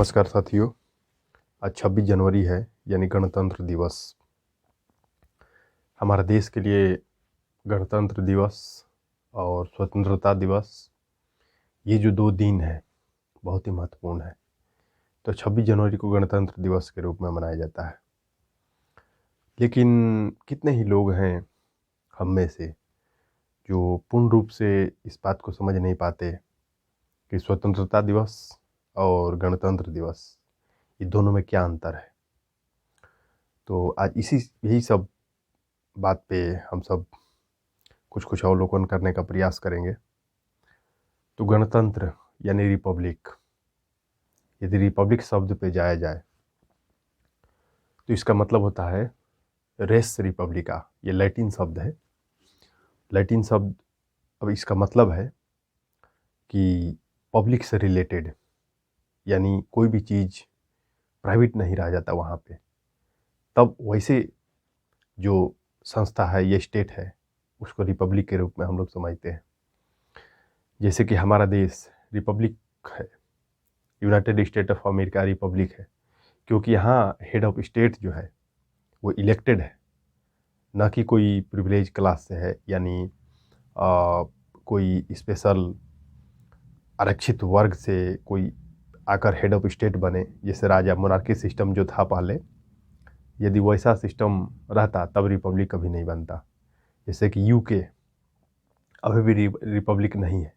नमस्कार साथियों। आज 26 जनवरी है, यानी गणतंत्र दिवस। हमारे देश के लिए गणतंत्र दिवस और स्वतंत्रता दिवस, ये जो दो दिन हैं बहुत ही महत्वपूर्ण है। तो 26 जनवरी को गणतंत्र दिवस के रूप में मनाया जाता है। लेकिन कितने ही लोग हैं हम में से जो पूर्ण रूप से इस बात को समझ नहीं पाते कि स्वतंत्रता दिवस और गणतंत्र दिवस, ये दोनों में क्या अंतर है। तो आज यही सब बात पे हम सब कुछ अवलोकन करने का प्रयास करेंगे। तो गणतंत्र यानी रिपब्लिक, यदि रिपब्लिक शब्द पे जाया जाए तो इसका मतलब होता है रेस रिपब्लिका। ये लैटिन शब्द है। लैटिन शब्द, अब इसका मतलब है कि पब्लिक से रिलेटेड, यानी कोई भी चीज़ प्राइवेट नहीं रह जाता वहाँ पे। तब वैसे जो संस्था है, ये स्टेट है, उसको रिपब्लिक के रूप में हम लोग समझते हैं। जैसे कि हमारा देश रिपब्लिक है, United state of America Republic है, क्योंकि यहाँ हेड ऑफ स्टेट जो है वो इलेक्टेड है, ना कि कोई प्रिविलेज क्लास से है, यानी कोई स्पेशल आरक्षित वर्ग से कोई आकर हेड ऑफ स्टेट बने, जैसे राजा मोनार्की सिस्टम जो था पहले। यदि वैसा सिस्टम रहता तब रिपब्लिक कभी नहीं बनता। जैसे कि यूके अभी भी रिपब्लिक नहीं है,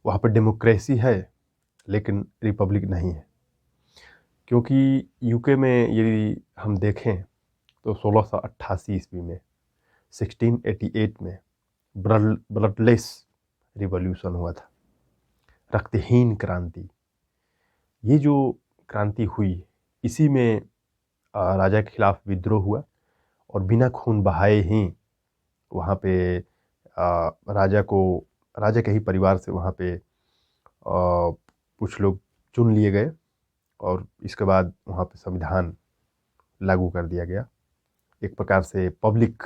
वहाँ पर डेमोक्रेसी है लेकिन रिपब्लिक नहीं है। क्योंकि यूके में यदि हम देखें तो 1688 ईस्वी में, 1688 में ब्लडलेस रिवॉल्यूशन हुआ था, रक्तहीन क्रांति। ये जो क्रांति हुई, इसी में राजा के खिलाफ विद्रोह हुआ और बिना खून बहाए ही वहाँ पे राजा के ही परिवार से वहाँ पे कुछ लोग चुन लिए गए और इसके बाद वहाँ पे संविधान लागू कर दिया गया। एक प्रकार से पब्लिक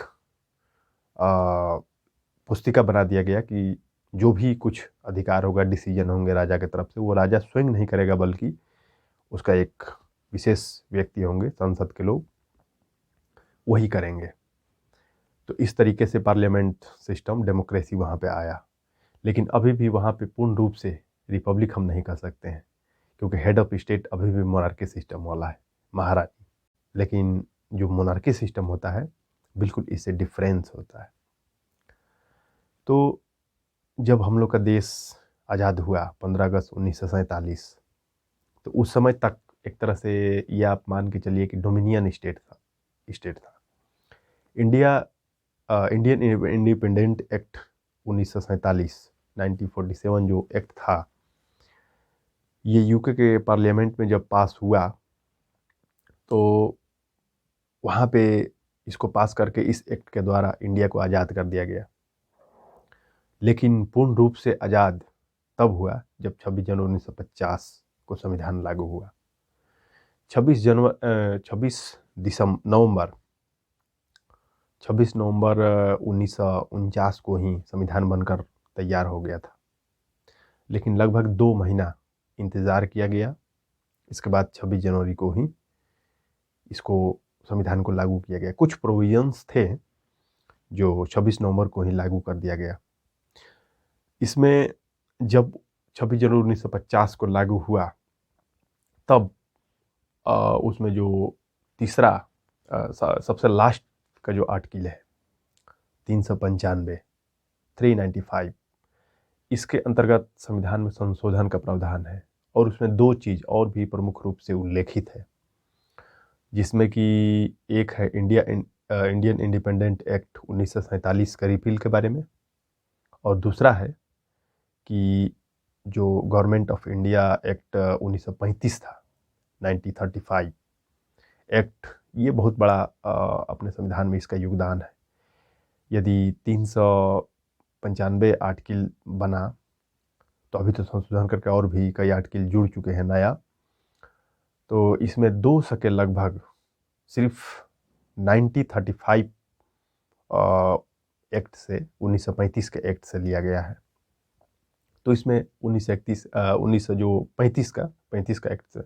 पुस्तिका बना दिया गया कि जो भी कुछ अधिकार होगा, डिसीजन होंगे राजा की तरफ से, वो राजा स्वयं नहीं करेगा, बल्कि उसका एक विशेष व्यक्ति होंगे, संसद के लोग, वही करेंगे। तो इस तरीके से पार्लियामेंट सिस्टम, डेमोक्रेसी वहाँ पे आया। लेकिन अभी भी वहाँ पे पूर्ण रूप से रिपब्लिक हम नहीं कह सकते हैं, क्योंकि हेड ऑफ स्टेट अभी भी मोनार्की सिस्टम वाला है, महारानी। लेकिन जो मोनार्की सिस्टम होता है, बिल्कुल इससे डिफरेंस होता है। तो जब हम लोग का देश आज़ाद हुआ 15 अगस्त 1947, तो उस समय तक एक तरह से ये आप मान के चलिए कि डोमिनियन स्टेट था। इंडियन इंडिपेंडेंट एक्ट 1947 1947 जो एक्ट था, ये यूके के पार्लियामेंट में जब पास हुआ तो वहाँ पे इसको पास करके इस एक्ट के द्वारा इंडिया को आज़ाद कर दिया गया। लेकिन पूर्ण रूप से आज़ाद तब हुआ जब 26 जनवरी 1950 को संविधान लागू हुआ। 26 नवंबर 1949 को ही संविधान बनकर तैयार हो गया था। लेकिन लगभग 2 महीना इंतज़ार किया गया। इसके बाद 26 जनवरी को ही इसको संविधान को लागू किया गया। कुछ प्रोविजंस थे जो 26 नवंबर को ही लागू कर दिया गया। इसमें जब 26 जनवरी 1950 को लागू हुआ, तब उसमें जो तीसरा सबसे लास्ट का जो आर्टिकल है 395 395, इसके अंतर्गत संविधान में संशोधन का प्रावधान है और उसमें 2 चीज़ और भी प्रमुख रूप से उल्लेखित है, जिसमें कि एक है इंडियन इंडिपेंडेंट एक्ट 1947 का रिपील के बारे में, और दूसरा है कि जो गवर्नमेंट ऑफ इंडिया एक्ट 1935 था, 1935 एक्ट, ये बहुत बड़ा अपने संविधान में इसका योगदान है। यदि 395 आर्टिकल बना तो अभी तो संशोधन करके और भी कई आर्टिकल जुड़ चुके हैं नया। तो इसमें 2 सके लगभग सिर्फ 1935 एक्ट से, 1935 के एक्ट से लिया गया है। तो इसमें 1935 का एक्ट से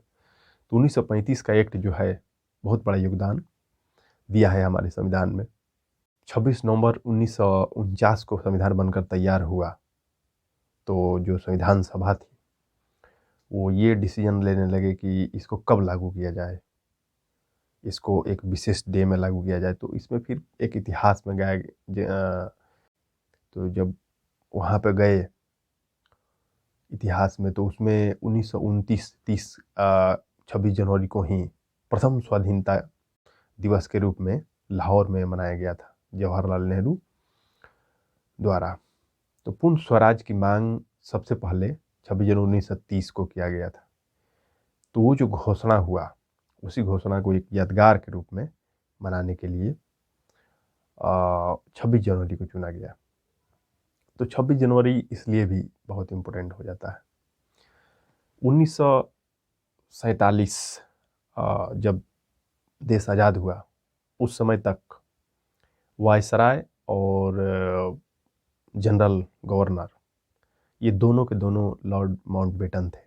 तो 1935 का एक्ट जो है बहुत बड़ा योगदान दिया है हमारे संविधान में। 26 नवंबर 1949 को संविधान बनकर तैयार हुआ, तो जो संविधान सभा थी वो ये डिसीजन लेने लगे कि इसको कब लागू किया जाए, इसको एक विशेष डे में लागू किया जाए। तो इसमें फिर एक इतिहास में गया, तो जब वहाँ पे गए इतिहास में, तो उसमें 1929 26 जनवरी को ही प्रथम स्वाधीनता दिवस के रूप में लाहौर में मनाया गया था जवाहरलाल नेहरू द्वारा। तो पूर्ण स्वराज की मांग सबसे पहले 26 जनवरी 1930 को किया गया था। तो वो जो घोषणा हुआ, उसी घोषणा को एक यादगार के रूप में मनाने के लिए 26 जनवरी को चुना गया। तो 26 जनवरी इसलिए भी बहुत इम्पोर्टेंट हो जाता है। 1947 जब देश आज़ाद हुआ, उस समय तक वायसराय और जनरल गवर्नर ये दोनों के दोनों लॉर्ड माउंटबेटन थे।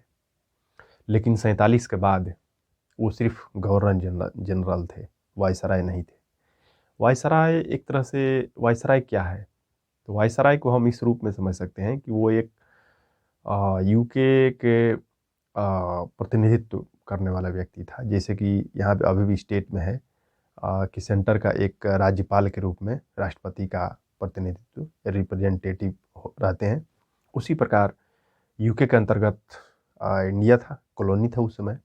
लेकिन 47 के बाद वो सिर्फ गवर्नर जनरल थे, वायसराय नहीं थे। वायसराय एक तरह से, वायसराय क्या है? तो वायसराय को हम इस रूप में समझ सकते हैं कि वो एक यूके के प्रतिनिधित्व करने वाला व्यक्ति था। जैसे कि यहाँ पे अभी भी स्टेट में है कि सेंटर का एक राज्यपाल के रूप में राष्ट्रपति का प्रतिनिधित्व, रिप्रेजेंटेटिव रहते हैं। उसी प्रकार यूके के अंतर्गत इंडिया था, कॉलोनी था उस समय,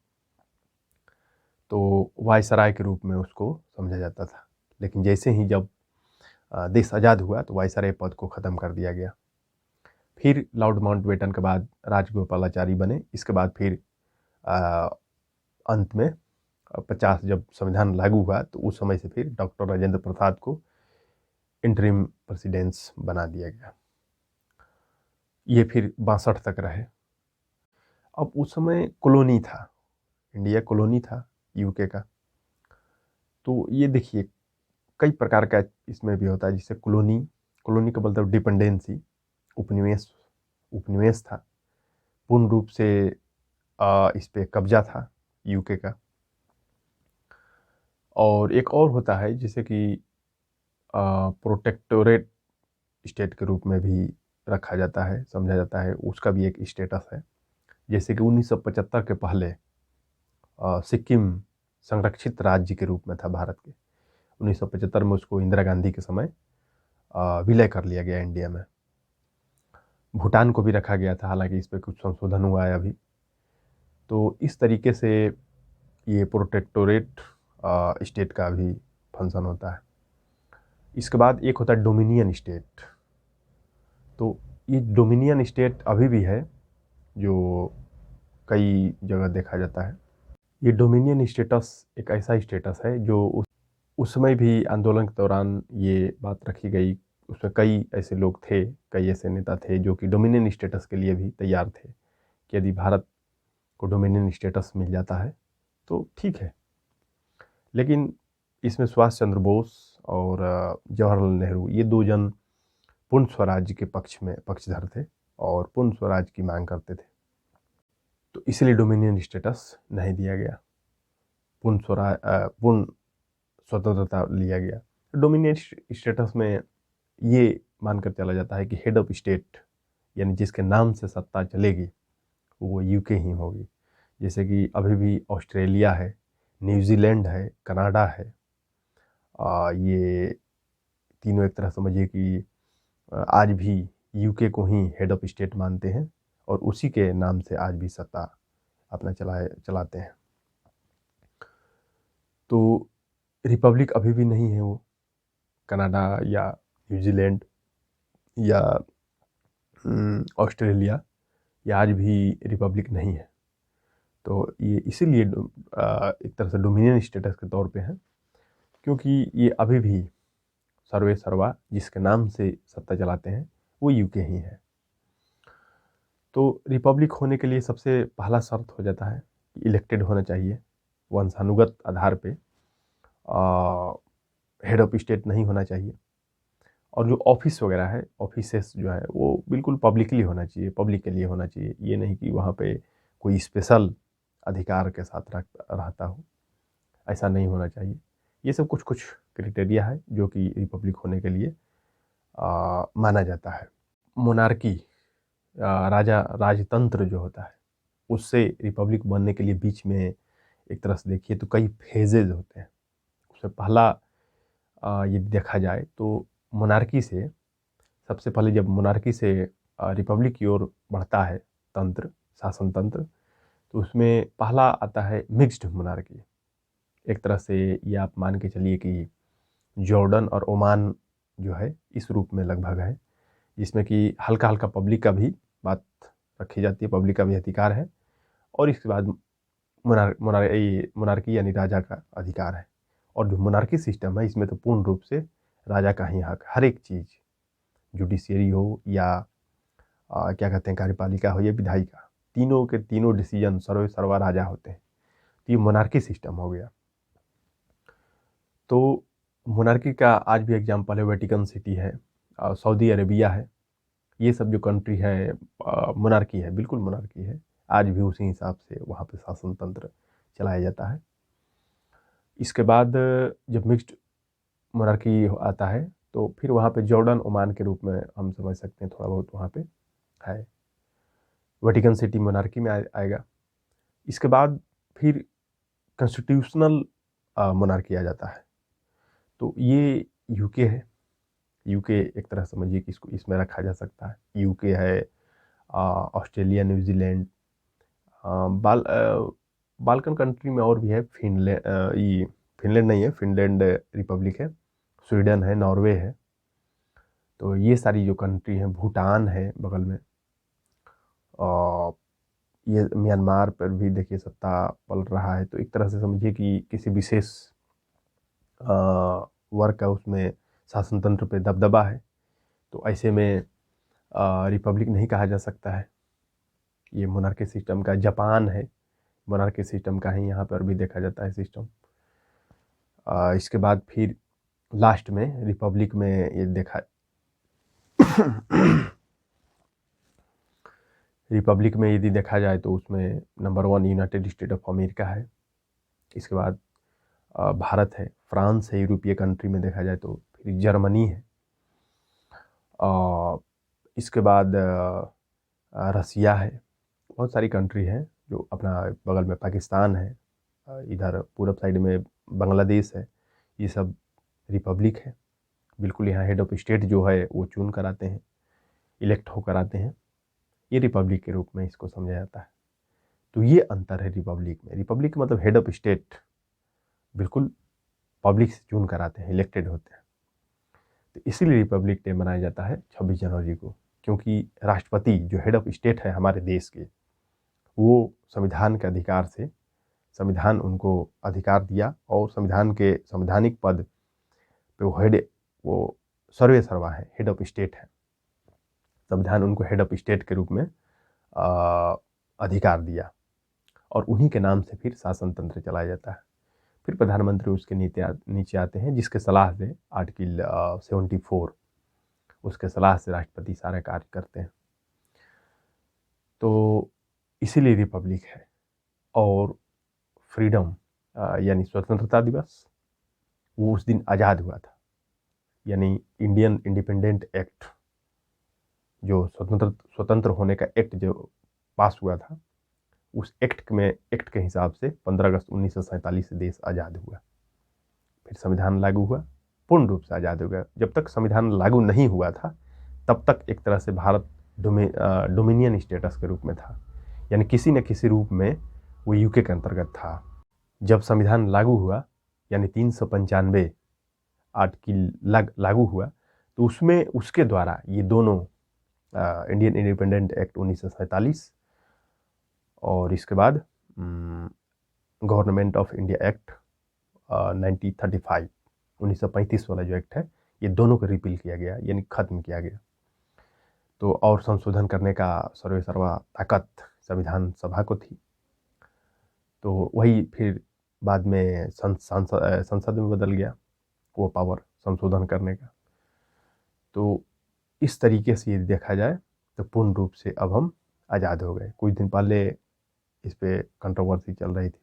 तो वायसराय के रूप में उसको समझा जाता था। लेकिन जैसे ही जब देश आज़ाद हुआ तो वायसराय पद को ख़त्म कर दिया गया। फिर लॉर्ड माउंटबेटन के बाद राजगोपालाचारी बने। इसके बाद फिर अंत में 50 जब संविधान लागू हुआ तो उस समय से फिर डॉक्टर राजेंद्र प्रसाद को इंटरिम प्रेसिडेंस बना दिया गया। ये फिर 62 तक रहे। अब उस समय कॉलोनी था, इंडिया कॉलोनी था यूके का। तो ये देखिए कई प्रकार का इसमें भी होता है, जिससे कॉलोनी का मतलब डिपेंडेंसी, उपनिवेश था, पूर्ण रूप से इस पे कब्जा था यूके का। और एक और होता है जिसे कि प्रोटेक्टोरेट स्टेट के रूप में भी रखा जाता है, समझा जाता है, उसका भी एक स्टेटस है। जैसे कि 1975 के पहले सिक्किम संरक्षित राज्य के रूप में था भारत के। 1975 में उसको इंदिरा गांधी के समय विलय कर लिया गया इंडिया में। भूटान को भी रखा गया था, हालांकि इस पर कुछ संशोधन हुआ है अभी। तो इस तरीके से ये प्रोटेक्टोरेट स्टेट का भी फंक्शन होता है। इसके बाद एक होता है डोमिनियन स्टेट। तो ये डोमिनियन स्टेट अभी भी है, जो कई जगह देखा जाता है। ये डोमिनियन स्टेटस एक ऐसा स्टेटस है जो उस समय भी आंदोलन के दौरान ये बात रखी गई। उसमें कई ऐसे लोग थे, कई ऐसे नेता थे जो कि डोमिनियन स्टेटस के लिए भी तैयार थे कि यदि भारत को डोमिनियन स्टेटस मिल जाता है तो ठीक है। लेकिन इसमें सुभाष चंद्र बोस और जवाहरलाल नेहरू ये दो जन पूर्ण स्वराज्य के पक्षधर थे और पूर्ण स्वराज की मांग करते थे। तो इसलिए डोमिनियन स्टेटस नहीं दिया गया, पूर्ण स्वतंत्रता लिया गया। डोमिनियन स्टेटस में ये मानकर चला जाता है कि हेड ऑफ स्टेट, यानी जिसके नाम से सत्ता चलेगी, वो यूके ही होगी। जैसे कि अभी भी ऑस्ट्रेलिया है, न्यूजीलैंड है, कनाडा है। ये तीनों एक तरह समझिए कि आज भी यूके को ही हेड ऑफ स्टेट मानते हैं और उसी के नाम से आज भी सत्ता अपना चलाते हैं। तो रिपब्लिक अभी भी नहीं है वो, कनाडा या न्यूजीलैंड या ऑस्ट्रेलिया, ये आज भी रिपब्लिक नहीं है। तो ये इसीलिए एक तरह से डोमिनियन स्टेटस के तौर पे है, क्योंकि ये अभी भी सर्वे सर्वा जिसके नाम से सत्ता चलाते हैं वो यूके ही है। तो रिपब्लिक होने के लिए सबसे पहला शर्त हो जाता है कि इलेक्टेड होना चाहिए, वंशानुगत आधार पे हेड ऑफ स्टेट नहीं होना चाहिए। और जो ऑफिस वगैरह है, ऑफिसेस जो है वो बिल्कुल पब्लिकली होना चाहिए, पब्लिक के लिए होना चाहिए। ये नहीं कि वहाँ पे कोई स्पेशल अधिकार के साथ रहता हो। ऐसा नहीं होना चाहिए। ये सब कुछ कुछ क्राइटेरिया है जो कि रिपब्लिक होने के लिए माना जाता है। मोनार्की राजा राजतंत्र जो होता है उससे रिपब्लिक बनने के लिए बीच में एक तरह से देखिए तो कई फेजेज होते हैं। उससे पहला ये देखा जाए तो मोनार्की से सबसे पहले जब मोनार्की से रिपब्लिक की ओर बढ़ता है तंत्र, शासन तंत्र, तो उसमें पहला आता है मिक्स्ड मोनार्की। एक तरह से ये आप मान के चलिए कि जॉर्डन और ओमान जो है इस रूप में लगभग है, जिसमें कि हल्का हल्का पब्लिक का भी बात रखी जाती है, पब्लिक का भी अधिकार है, और इसके बाद मोनार्की यानी राजा का अधिकार है। और जो मोनार्की सिस्टम है इसमें तो पूर्ण रूप से राजा का ही हक, हर एक चीज़, जुडिशियरी हो या क्या कहते हैं कार्यपालिका हो या विधायिका, तीनों के तीनों डिसीजन सर्वे सर्वा राजा होते हैं। तो ये मोनार्की सिस्टम हो गया। तो मोनार्की का आज भी एग्जाम्पल है वेटिकन सिटी है, सऊदी अरेबिया है, ये सब जो कंट्री है मोनार्की है, बिल्कुल मोनार्की है। आज भी उसी हिसाब से वहाँ पे शासन तंत्र चलाया जाता है। इसके बाद जब मिक्स्ड मोनार्की आता है तो फिर वहाँ पे जॉर्डन ओमान के रूप में हम समझ सकते हैं, थोड़ा बहुत वहाँ पे है। वेटिकन सिटी मोनार्की में आएगा। इसके बाद फिर कॉन्स्टिट्यूशनल मोनार्की आ जाता है। तो ये यूके है। यूके एक तरह समझिए कि इसको इसमें रखा जा सकता है। यूके है, ऑस्ट्रेलिया, न्यूजीलैंड, बाल्कन कंट्री में और भी है, ये फिनलैंड नहीं है, फिनलैंड रिपब्लिक है, स्वीडन है, नॉर्वे है। तो ये सारी जो कंट्री हैं, भूटान है बगल में, और ये म्यांमार पर भी देखिए सत्ता पल रहा है। तो एक तरह से समझिए कि किसी विशेष वर्ग का उसमें शासन तंत्र पे दबदबा है। तो ऐसे में रिपब्लिक नहीं कहा जा सकता है। ये मोनार्की सिस्टम का जापान है, मोनार्की सिस्टम का ही यहाँ पर भी देखा जाता है सिस्टम। इसके बाद फिर लास्ट में रिपब्लिक में ये देखा रिपब्लिक में यदि देखा जाए तो उसमें number 1 United state of America है। इसके बाद भारत है, फ्रांस है, यूरोपीय कंट्री में देखा जाए तो फिर जर्मनी है, इसके बाद रसिया है। बहुत सारी कंट्री हैं जो अपना बगल में, पाकिस्तान है, इधर पूरब साइड में बांग्लादेश है। ये सब रिपब्लिक है। बिल्कुल यहाँ हेड ऑफ स्टेट जो है वो चुन कर आते हैं, इलेक्ट होकर आते हैं। ये रिपब्लिक के रूप में इसको समझा जाता है। तो ये अंतर है रिपब्लिक में। रिपब्लिक मतलब हेड ऑफ स्टेट बिल्कुल पब्लिक से चुन कर आते हैं, इलेक्टेड होते हैं। तो इसीलिए रिपब्लिक डे मनाया जाता है 26 जनवरी को, क्योंकि राष्ट्रपति जो हेड ऑफ स्टेट है हमारे देश के, वो संविधान के अधिकार से, संविधान उनको अधिकार दिया और संविधान के संवैधानिक पद पे वो सर्वे सर्वा है, हेड ऑफ स्टेट है। संविधान उनको हेड ऑफ स्टेट के रूप में अधिकार दिया और उन्हीं के नाम से फिर शासन तंत्र चलाया जाता है। फिर प्रधानमंत्री उसके नीचे आते हैं, जिसके सलाह से आर्टिकल 74, उसके सलाह से राष्ट्रपति सारे कार्य करते हैं। तो इसीलिए रिपब्लिक है। और फ्रीडम यानी स्वतंत्रता दिवस, वो उस दिन आज़ाद हुआ था। यानी इंडियन इंडिपेंडेंट एक्ट, जो स्वतंत्र होने का एक्ट जो पास हुआ था, उस एक्ट के हिसाब से 15 अगस्त 1947 से देश आज़ाद हुआ। फिर संविधान लागू हुआ, पूर्ण रूप से आज़ाद हो गया। जब तक संविधान लागू नहीं हुआ था तब तक एक तरह से भारत डोमिनियन स्टेटस के रूप में था, यानी किसी न किसी रूप में वो यूके के अंतर्गत था। जब संविधान लागू हुआ यानी 395 आर्टिकल लागू हुआ, तो उसमें उसके द्वारा ये दोनों इंडियन इंडिपेंडेंट एक्ट 1947 और इसके बाद गवर्नमेंट ऑफ इंडिया एक्ट 1935 वाला जो एक्ट है, ये दोनों को रिपील किया गया, यानी ख़त्म किया गया। तो और संशोधन करने का सर्वे सर्वा ताकत संविधान सभा को थी। तो वही फिर बाद में संसद में बदल गया वो पावर संशोधन करने का। तो इस तरीके से यदि देखा जाए तो पूर्ण रूप से अब हम आज़ाद हो गए। कुछ दिन पहले इस पे कंट्रोवर्सी चल रही थी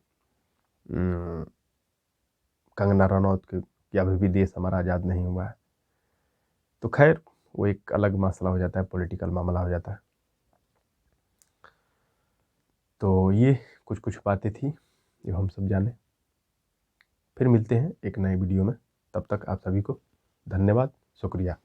कंगना रनौत कि अभी भी देश हमारा आज़ाद नहीं हुआ है। तो खैर वो एक अलग मसला हो जाता है, पॉलिटिकल मामला हो जाता है। तो ये कुछ कुछ बातें थी जो हम सब जाने। फिर मिलते हैं एक नए वीडियो में, तब तक आप सभी को धन्यवाद, शुक्रिया।